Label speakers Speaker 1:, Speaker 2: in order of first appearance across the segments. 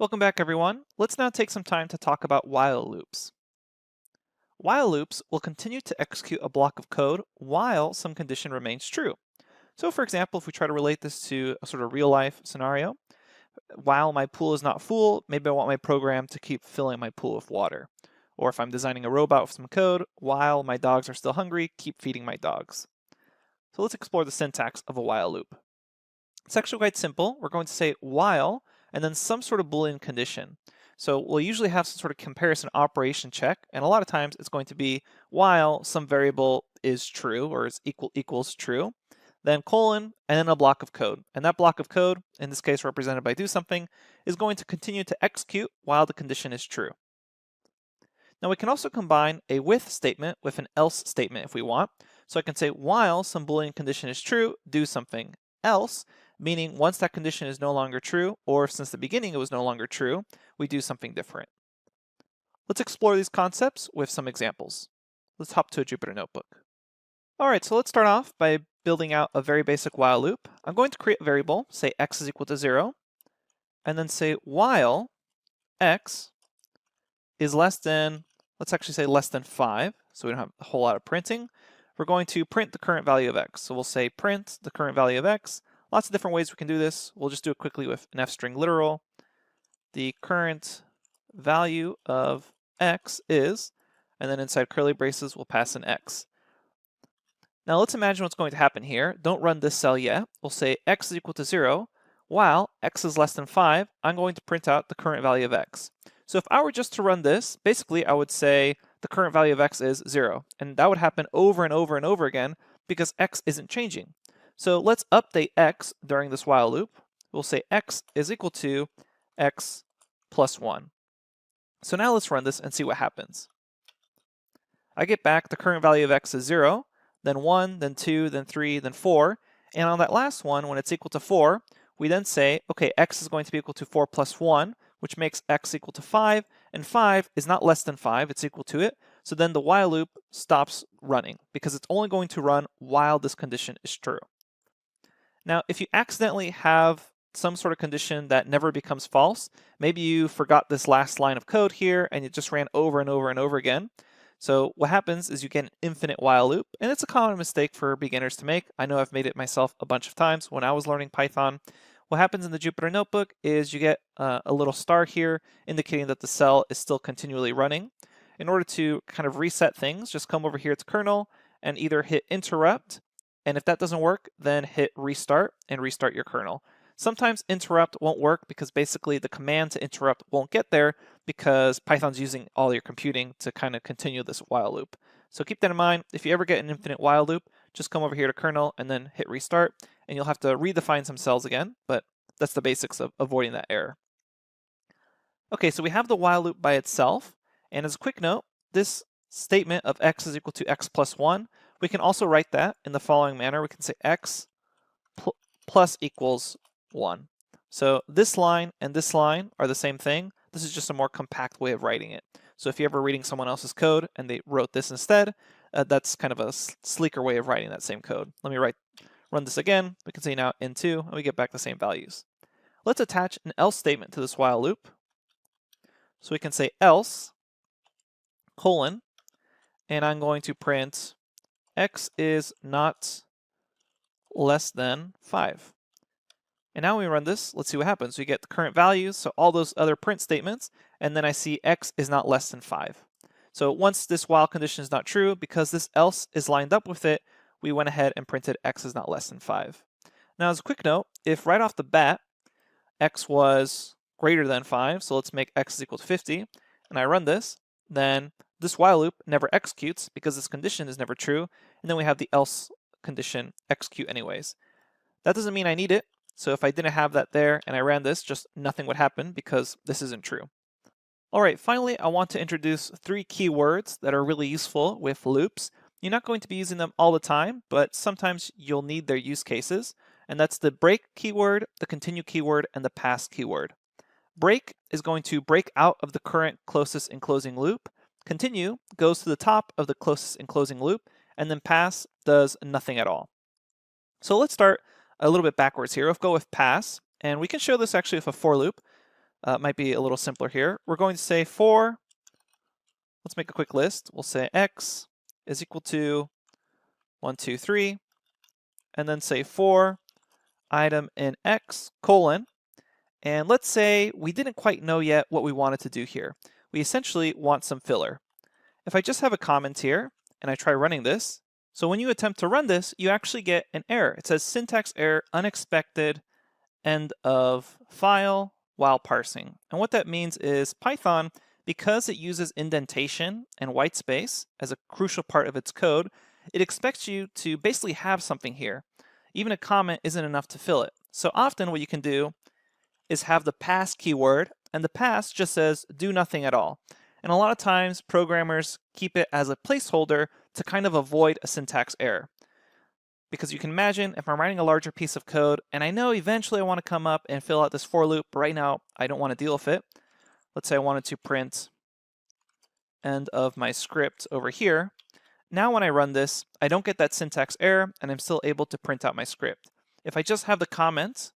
Speaker 1: Welcome back, everyone. Let's now take some time to talk about while loops. While loops will continue to execute a block of code while some condition remains true. So for example, if we try to relate this to a sort of real life scenario, while my pool is not full, maybe I want my program to keep filling my pool with water. Or if I'm designing a robot with some code, while my dogs are still hungry, keep feeding my dogs. So let's explore the syntax of a while loop. It's actually quite simple. We're going to say while and then some sort of Boolean condition. So we'll usually have some sort of comparison operation check, and a lot of times it's going to be while some variable is true or is equals true, then colon, and then a block of code. And that block of code, in this case represented by do something, is going to continue to execute while the condition is true. Now we can also combine a with statement with an else statement if we want. So I can say while some Boolean condition is true, do something else, meaning once that condition is no longer true, or since the beginning it was no longer true, we do something different. Let's explore these concepts with some examples. Let's hop to a Jupyter Notebook. All right, so let's start off by building out a very basic while loop. I'm going to create a variable, say x is equal to 0, and then say while x is less than, let's actually say less than 5, so we don't have a whole lot of printing. We're going to print the current value of x. So we'll say print the current value of x. Lots of different ways we can do this. We'll just do it quickly with an f-string literal. The current value of x is, and then inside curly braces we'll pass an x. Now let's imagine what's going to happen here. Don't run this cell yet. We'll say x is equal to 0. While x is less than 5, I'm going to print out the current value of x. So if I were just to run this, basically I would say the current value of x is 0. And that would happen over and over and over again because x isn't changing. So let's update x during this while loop. We'll say x is equal to x plus 1. So now let's run this and see what happens. I get back the current value of x is 0, then 1, then 2, then 3, then 4. And on that last one, when it's equal to 4, we then say, okay, x is going to be equal to 4 plus 1, which makes x equal to 5, and 5 is not less than 5, it's equal to it. So then the while loop stops running because it's only going to run while this condition is true. Now, if you accidentally have some sort of condition that never becomes false, maybe you forgot this last line of code here and it just ran over and over and over again. So what happens is you get an infinite while loop, and it's a common mistake for beginners to make. I know I've made it myself a bunch of times when I was learning Python. What happens in the Jupyter Notebook is you get a little star here indicating that the cell is still continually running. In order to kind of reset things, just come over here to kernel and either hit interrupt, and if that doesn't work, then hit restart and restart your kernel. Sometimes interrupt won't work because basically the command to interrupt won't get there because Python's using all your computing to kind of continue this while loop. So keep that in mind. If you ever get an infinite while loop, just come over here to kernel and then hit restart, and you'll have to redefine some cells again, but that's the basics of avoiding that error. Okay, so we have the while loop by itself, and as a quick note, this statement of x is equal to x plus 1, we can also write that in the following manner. We can say x plus equals 1. So this line and this line are the same thing. This is just a more compact way of writing it. So if you're ever reading someone else's code and they wrote this instead, that's kind of a sleeker way of writing that same code. Let me run this again. We can say now in2, and we get back the same values. Let's attach an else statement to this while loop. So we can say else colon, and I'm going to print x is not less than 5. And now when we run this, let's see what happens. We get the current values, so all those other print statements, and then I see x is not less than 5. So once this while condition is not true, because this else is lined up with it, we went ahead and printed x is not less than 5. Now as a quick note, if right off the bat, x was greater than 5, so let's make x is equal to 50, and I run this, then this while loop never executes because this condition is never true, and then we have the else condition execute anyways. That doesn't mean I need it. So if I didn't have that there and I ran this, just nothing would happen because this isn't true. All right, finally, I want to introduce 3 keywords that are really useful with loops. You're not going to be using them all the time, but sometimes you'll need their use cases. And that's the break keyword, the continue keyword, and the pass keyword. Break is going to break out of the current closest enclosing loop. Continue goes to the top of the closest enclosing loop, and then pass does nothing at all. So let's start a little bit backwards here. Let's go with pass, and we can show this actually with a for loop. might be a little simpler here. We're going to say for, let's make a quick list. We'll say x is equal to 1, 2, 3, and then say for item in x colon, and let's say we didn't quite know yet what we wanted to do here. We essentially want some filler. If I just have a comment here and I try running this, so when you attempt to run this, you actually get an error. It says syntax error, unexpected, end of file while parsing. And what that means is Python, because it uses indentation and white space as a crucial part of its code, it expects you to basically have something here. Even a comment isn't enough to fill it. So often what you can do is have the pass keyword, and the pass just says do nothing at all. And a lot of times programmers keep it as a placeholder to kind of avoid a syntax error. Because you can imagine if I'm writing a larger piece of code and I know eventually I want to come up and fill out this for loop, but right now I don't want to deal with it. Let's say I wanted to print end of my script over here. Now when I run this, I don't get that syntax error and I'm still able to print out my script. If I just have the comment,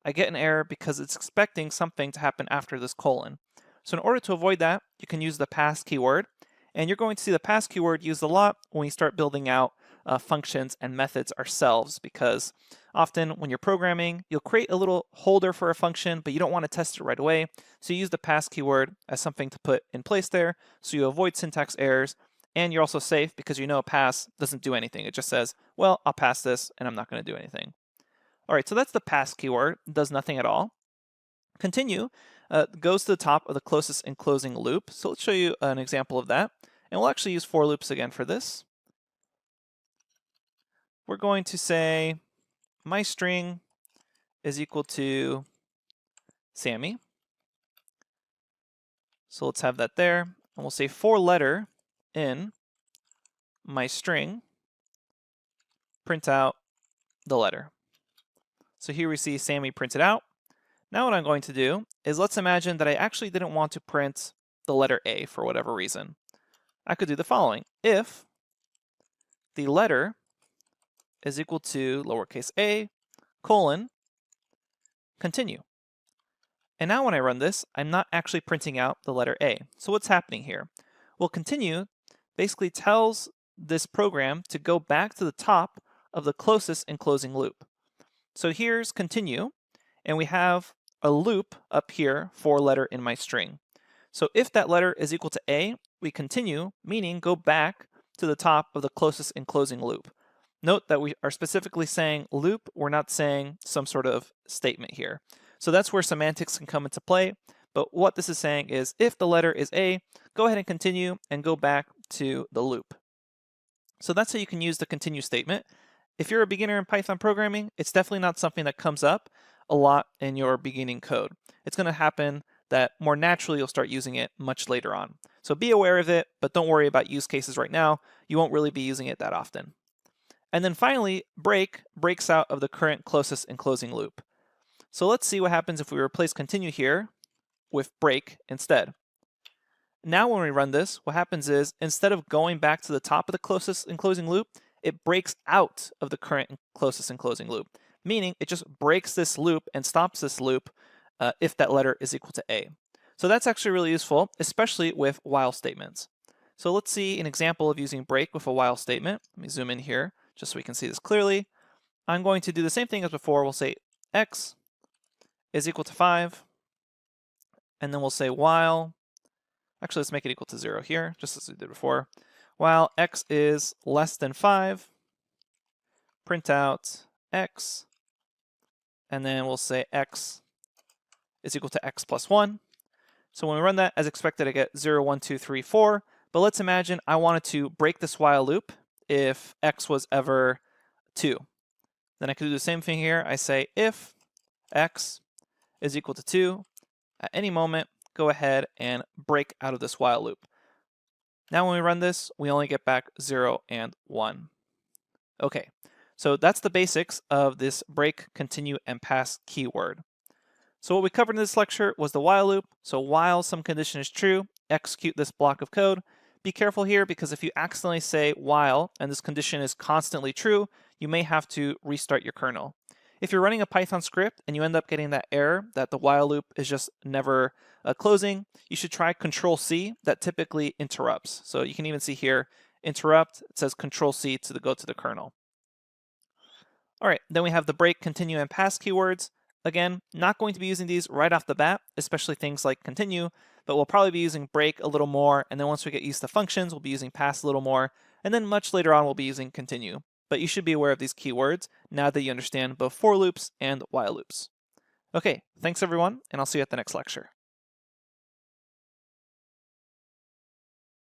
Speaker 1: I get an error because it's expecting something to happen after this colon. So in order to avoid that, you can use the pass keyword, and you're going to see the pass keyword used a lot when we start building out functions and methods ourselves, because often when you're programming, you'll create a little holder for a function, but you don't want to test it right away. So you use the pass keyword as something to put in place there, so you avoid syntax errors, and you're also safe because you know a pass doesn't do anything. It just says, well, I'll pass this and I'm not going to do anything. All right, so that's the pass keyword, it does nothing at all. Continue goes to the top of the closest enclosing loop. So let's show you an example of that. And we'll actually use for loops again for this. We're going to say my string is equal to Sammy. So let's have that there. And we'll say for letter in my string, print out the letter. So here we see Sammy printed out. Now what I'm going to do is, let's imagine that I actually didn't want to print the letter A for whatever reason. I could do the following. If the letter is equal to lowercase a colon continue. And now when I run this, I'm not actually printing out the letter A. So what's happening here? Well, continue basically tells this program to go back to the top of the closest enclosing loop. So here's continue, and we have a loop up here for letter in my string. So if that letter is equal to A, we continue, meaning go back to the top of the closest enclosing loop. Note that we are specifically saying loop, we're not saying some sort of statement here. So that's where semantics can come into play, but what this is saying is if the letter is A, go ahead and continue and go back to the loop. So that's how you can use the continue statement. If you're a beginner in Python programming, it's definitely not something that comes up a lot in your beginning code. It's going to happen that more naturally you'll start using it much later on. So be aware of it, but don't worry about use cases right now. You won't really be using it that often. And then finally, break breaks out of the current closest enclosing loop. So let's see what happens if we replace continue here with break instead. Now when we run this, what happens is instead of going back to the top of the closest enclosing loop, it breaks out of the current closest enclosing loop, meaning it just breaks this loop and stops this loop if that letter is equal to A. So that's actually really useful, especially with while statements. So let's see an example of using break with a while statement. Let me zoom in here just so we can see this clearly. I'm going to do the same thing as before. We'll say x is equal to 5, and then we'll say while, actually let's make it equal to 0 here, just as we did before. While x is less than 5, print out x, and then we'll say x is equal to x plus 1. So when we run that, as expected, I get 0, 1, 2, 3, 4. But let's imagine I wanted to break this while loop if x was ever 2. Then I could do the same thing here. I say if x is equal to 2, at any moment, go ahead and break out of this while loop. Now when we run this, we only get back 0 and 1. Okay, so that's the basics of this break, continue, and pass keyword. So what we covered in this lecture was the while loop. So while some condition is true, execute this block of code. Be careful here because if you accidentally say while and this condition is constantly true, you may have to restart your kernel. If you're running a Python script and you end up getting that error that the while loop is just never closing, you should try Control-C. That typically interrupts. So you can even see here, interrupt, it says Control-C to go to the kernel. All right, then we have the break, continue, and pass keywords. Again, not going to be using these right off the bat, especially things like continue, but we'll probably be using break a little more, and then once we get used to functions, we'll be using pass a little more, and then much later on we'll be using continue. But you should be aware of these keywords now that you understand both for loops and while loops. Okay, thanks everyone, and I'll see you at the next lecture.